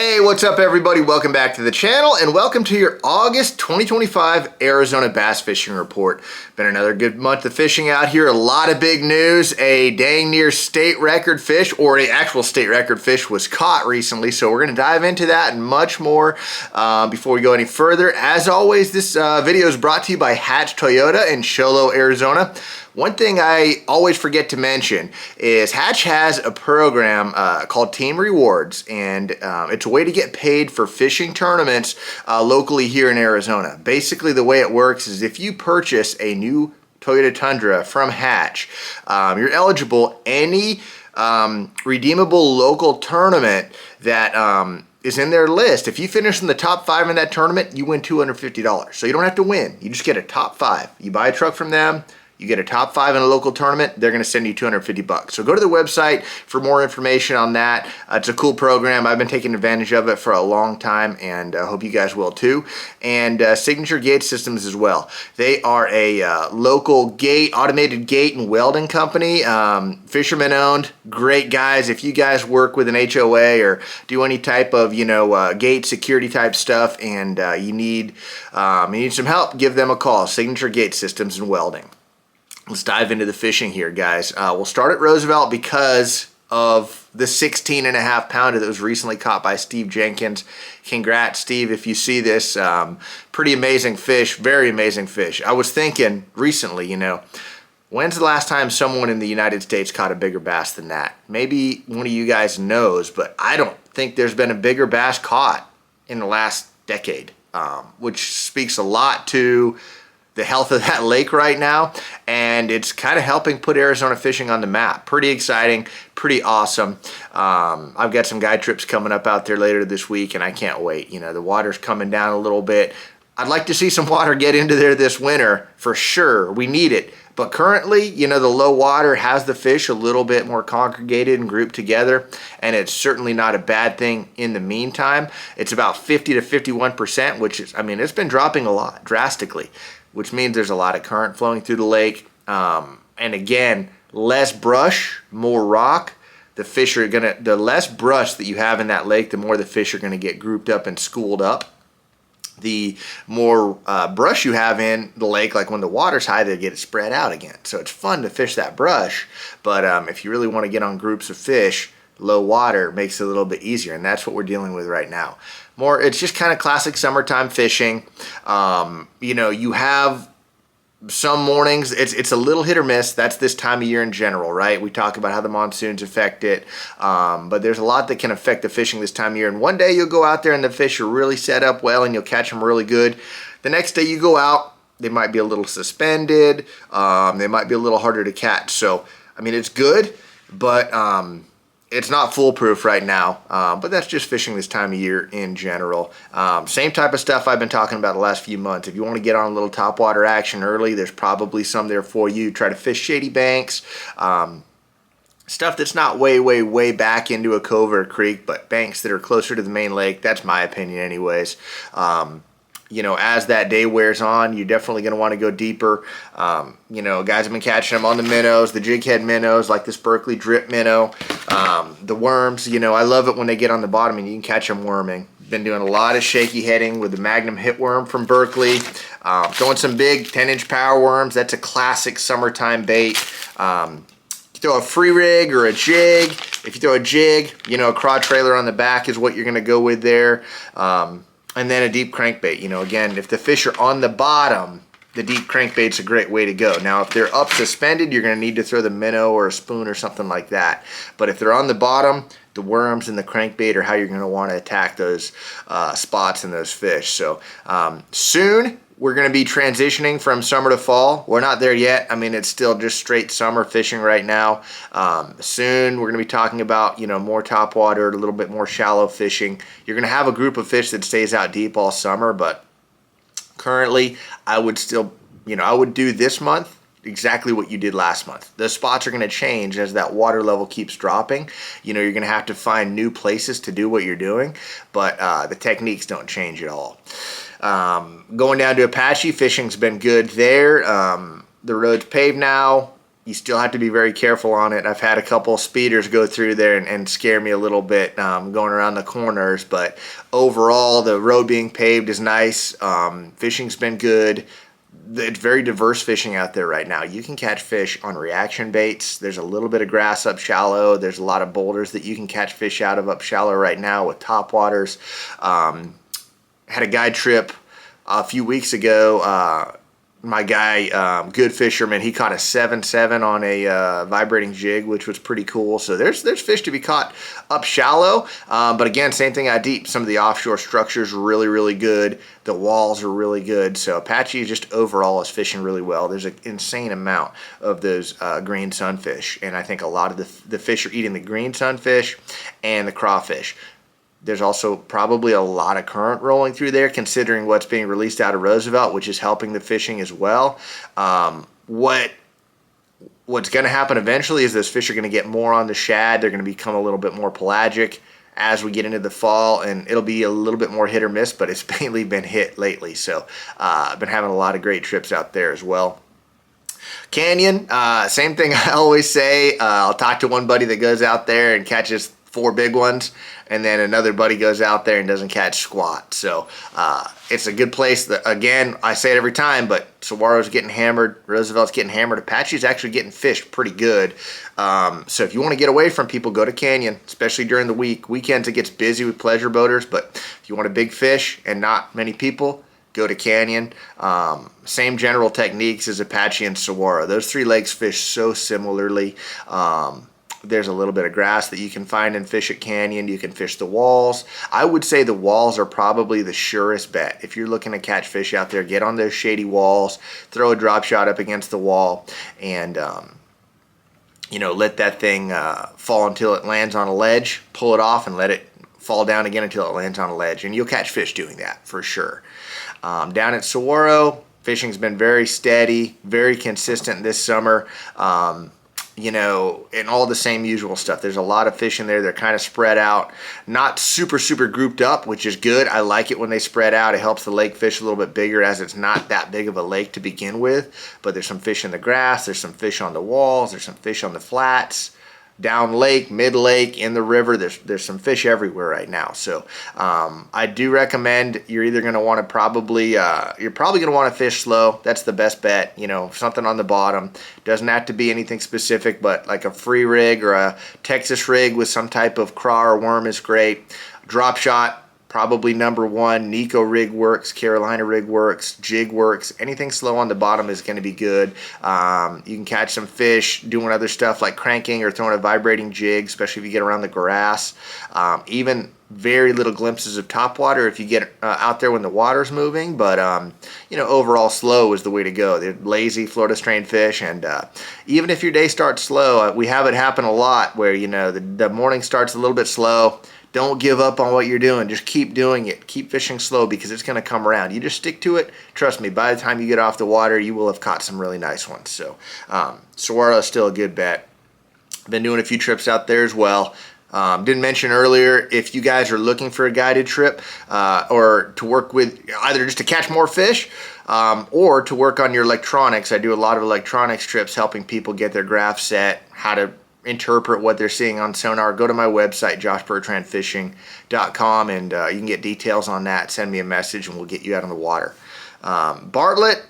Hey, what's up everybody? Welcome back to the channel and welcome to your August 2025 Arizona Bass Fishing Report. Been another good month of fishing out here. A lot of big news. A dang near state record fish, or an actual state record fish, was caught recently. So we're going to dive into that and much more before we go any further. As always, this video is brought to you by Hatch Toyota in Show Low, Arizona. One thing I always forget to mention is Hatch has a program called Team Rewards, and it's a way to get paid for fishing tournaments locally here in Arizona. Basically, the way it works is if you purchase a new Toyota Tundra from Hatch, you're eligible any redeemable local tournament that is in their list. If you finish in the top 5 in that tournament, you win $250. So you don't have to win. You just get a top 5. You buy a truck from them, you get a top 5 in a local tournament, they're going to send you $250. So go to the website for more information on that. It's a cool program. I've been taking advantage of it for a long time, and I hope you guys will too. And Signature Gate Systems as well. They are a local automated gate and welding company, fisherman owned, great guys. If you guys work with an HOA or do any type of gate security type stuff, and you need some help, give them a call. Signature Gate Systems and Welding. Let's dive into the fishing here, guys. We'll start at Roosevelt because of the 16.5 pounder that was recently caught by Steve Jenkins. Congrats, Steve, if you see this. Pretty amazing fish, very amazing fish. I was thinking recently, when's the last time someone in the United States caught a bigger bass than that? Maybe one of you guys knows, but I don't think there's been a bigger bass caught in the last decade, which speaks a lot to the health of that lake right now, and it's kind of helping put Arizona fishing on the map. Pretty exciting, pretty awesome. I've got some guide trips coming up out there later this week, and I can't wait. The water's coming down a little bit. I'd like to see some water get into there this winter for sure. We need it. But currently, the low water has the fish a little bit more congregated and grouped together, and it's certainly not a bad thing in the meantime. It's about 50 to 51%, which is, it's been dropping a lot, drastically, which means there's a lot of current flowing through the lake. And again, less brush, more rock. The less brush that you have in that lake, the more the fish are gonna get grouped up and schooled up. The more brush you have in the lake, like when the water's high, they get it spread out again. So it's fun to fish that brush, but if you really wanna get on groups of fish, low water makes it a little bit easier, and that's what we're dealing with right now. It's just kind of classic summertime fishing. You have some mornings, it's a little hit or miss. That's this time of year in general, right? We talk about how the monsoons affect it, but there's a lot that can affect the fishing this time of year. And one day you'll go out there and the fish are really set up well and you'll catch them really good. The next day you go out, they might be a little suspended. They might be a little harder to catch. So, it's good, but it's not foolproof right now, but that's just fishing this time of year in general. Same type of stuff I've been talking about the last few months. If you want to get on a little topwater action early, there's probably some there for you. Try to fish shady banks, stuff that's not way back into a cove or a creek, but banks that are closer to the main lake. That's my opinion anyways. As that day wears on, you're definitely going to want to go deeper. Guys have been catching them on the minnows, the jig head minnows, like this Berkeley drip minnow, the worms. I love it when they get on the bottom and you can catch them worming. Been doing a lot of shaky heading with the Magnum hit worm from Berkeley, throwing some big 10-inch power worms. That's a classic summertime bait. Throw a free rig or a jig. If you throw a jig, a craw trailer on the back is what you're going to go with there. And then a deep crankbait. Again, if the fish are on the bottom, the deep crankbait's a great way to go. Now, if they're up suspended, you're going to need to throw the minnow or a spoon or something like that. But if they're on the bottom, the worms and the crankbait are how you're going to want to attack those spots and those fish. So soon, we're going to be transitioning from summer to fall. We're not there yet. It's still just straight summer fishing right now. Soon, we're going to be talking about, more topwater, a little bit more shallow fishing. You're going to have a group of fish that stays out deep all summer, but currently, I would still, I would do this month exactly what you did last month. The spots are going to change as that water level keeps dropping. You're going to have to find new places to do what you're doing, but the techniques don't change at all. Going down to Apache, fishing's been good there. The road's paved now. you still have to be very careful on it. I've had a couple speeders go through there and scare me a little bit going around the corners, but overall the road being paved is nice. Fishing's been good. It's very diverse fishing out there right now. You can catch fish on reaction baits. There's a little bit of grass up shallow. There's a lot of boulders that you can catch fish out of up shallow right now with top waters. Had a guide trip a few weeks ago. My guy, good fisherman, he caught a 7-7 on a vibrating jig, which was pretty cool. So there's fish to be caught up shallow. But again, same thing out deep. Some of the offshore structures are really, really good. The walls are really good. So Apache just overall is fishing really well. There's an insane amount of those green sunfish. And I think a lot of the fish are eating the green sunfish and the crawfish. There's also probably a lot of current rolling through there considering what's being released out of Roosevelt, which is helping the fishing as well. What's going to happen eventually is those fish are going to get more on the shad. They're going to become a little bit more pelagic as we get into the fall, and it'll be a little bit more hit or miss, but it's mainly been hit lately. So I've been having a lot of great trips out there as well. Canyon, same thing I always say. I'll talk to one buddy that goes out there and catches 4 big ones, and then another buddy goes out there and doesn't catch squat. So it's a good place. That, again, I say it every time, but Saguaro's getting hammered, Roosevelt's getting hammered, Apache's actually getting fished pretty good. So if you want to get away from people, go to Canyon, especially during the week. Weekends it gets busy with pleasure boaters, but if you want a big fish and not many people, go to Canyon. Same general techniques as Apache and Saguaro. Those 3 lakes fish so similarly. There's a little bit of grass that you can find and fish at Canyon. You can fish the walls. I would say the walls are probably the surest bet. If you're looking to catch fish out there, get on those shady walls, throw a drop shot up against the wall, and let that thing fall until it lands on a ledge, pull it off, and let it fall down again until it lands on a ledge. And you'll catch fish doing that for sure. Down at Saguaro, fishing's been very steady, very consistent this summer. And all the same usual stuff. There's a lot of fish in there. They're kind of spread out, not super grouped up, which is good. I like it when they spread out. It helps the lake fish a little bit bigger as it's not that big of a lake to begin with. But there's some fish in the grass. There's some fish on the walls. There's some fish on the flats. Down lake, mid lake, in the river, there's some fish everywhere right now. So I do recommend you're either going to want to you're probably going to want to fish slow. That's the best bet. Something on the bottom. Doesn't have to be anything specific, but like a free rig or a Texas rig with some type of craw or worm is great. Drop shot, probably number 1. Nico rig works, Carolina rig works, jig works. Anything slow on the bottom is going to be good. You can catch some fish doing other stuff like cranking or throwing a vibrating jig, especially if you get around the grass. Even very little glimpses of topwater if you get out there when the water's moving. But overall slow is the way to go. They're lazy Florida strain fish, and even if your day starts slow, we have it happen a lot where the morning starts a little bit slow. Don't give up on what you're doing. Just keep doing it. Keep fishing slow because it's going to come around. You just stick to it. Trust me, by the time you get off the water, you will have caught some really nice ones. So Saguaro is still a good bet. Been doing a few trips out there as well. Didn't mention earlier, if you guys are looking for a guided trip or to work with either just to catch more fish or to work on your electronics. I do a lot of electronics trips helping people get their graph set, how to interpret what they're seeing on sonar. Go to my website, joshbertrandfishing.com, and you can get details on that. Send me a message and we'll get you out on the water. Bartlett,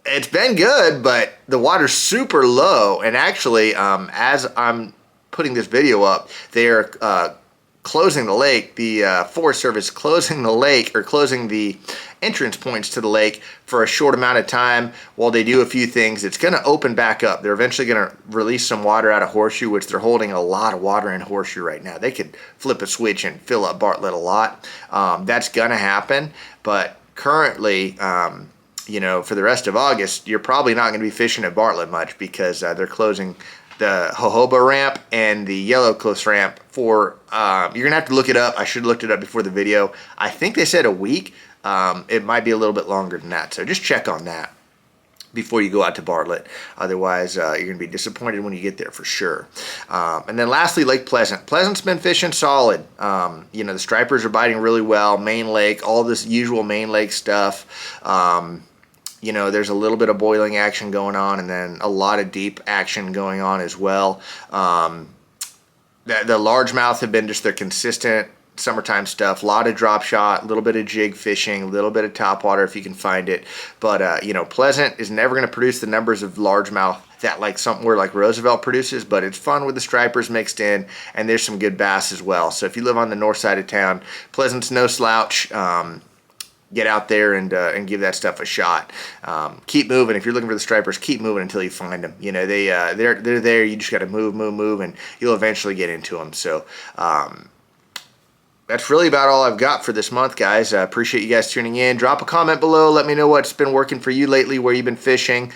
it's been good, but the water's super low, and actually as I'm putting this video up, they're closing the lake. The Forest Service closing the lake, or closing the entrance points to the lake for a short amount of time while they do a few things. It's going to open back up. They're eventually going to release some water out of Horseshoe, which they're holding a lot of water in Horseshoe right now. They could flip a switch and fill up Bartlett a lot. That's going to happen, but currently for the rest of August, you're probably not going to be fishing at Bartlett much because they're closing the jojoba ramp and the yellow cliffs ramp for, you're gonna have to look it up. I should have looked it up before the video. I think they said a week. It might be a little bit longer than that, so just check on that before you go out to Bartlett. Otherwise, you're gonna be disappointed when you get there for sure. And then lastly, Lake Pleasant. Pleasant's been fishing solid. The stripers are biting really well. Main Lake, all this usual Main Lake stuff. you know, there's a little bit of boiling action going on, and then a lot of deep action going on as well. The largemouth have been just their consistent summertime stuff. A lot of drop shot, a little bit of jig fishing, a little bit of topwater if you can find it. But you know, Pleasant is never going to produce the numbers of largemouth that like somewhere like Roosevelt produces, but it's fun with the stripers mixed in, and there's some good bass as well. So if you live on the north side of town, Pleasant's no slouch. Get out there and give that stuff a shot. Keep moving. If you're looking for the stripers, keep moving until you find them. You know, they're there. You just got to move, and you'll eventually get into them. So that's really about all I've got for this month, guys. I appreciate you guys tuning in. Drop a comment below. Let me know what's been working for you lately, where you've been fishing.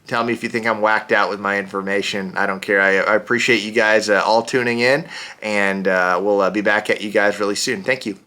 Tell me if you think I'm whacked out with my information. I don't care. I appreciate you guys all tuning in, and we'll be back at you guys really soon. Thank you.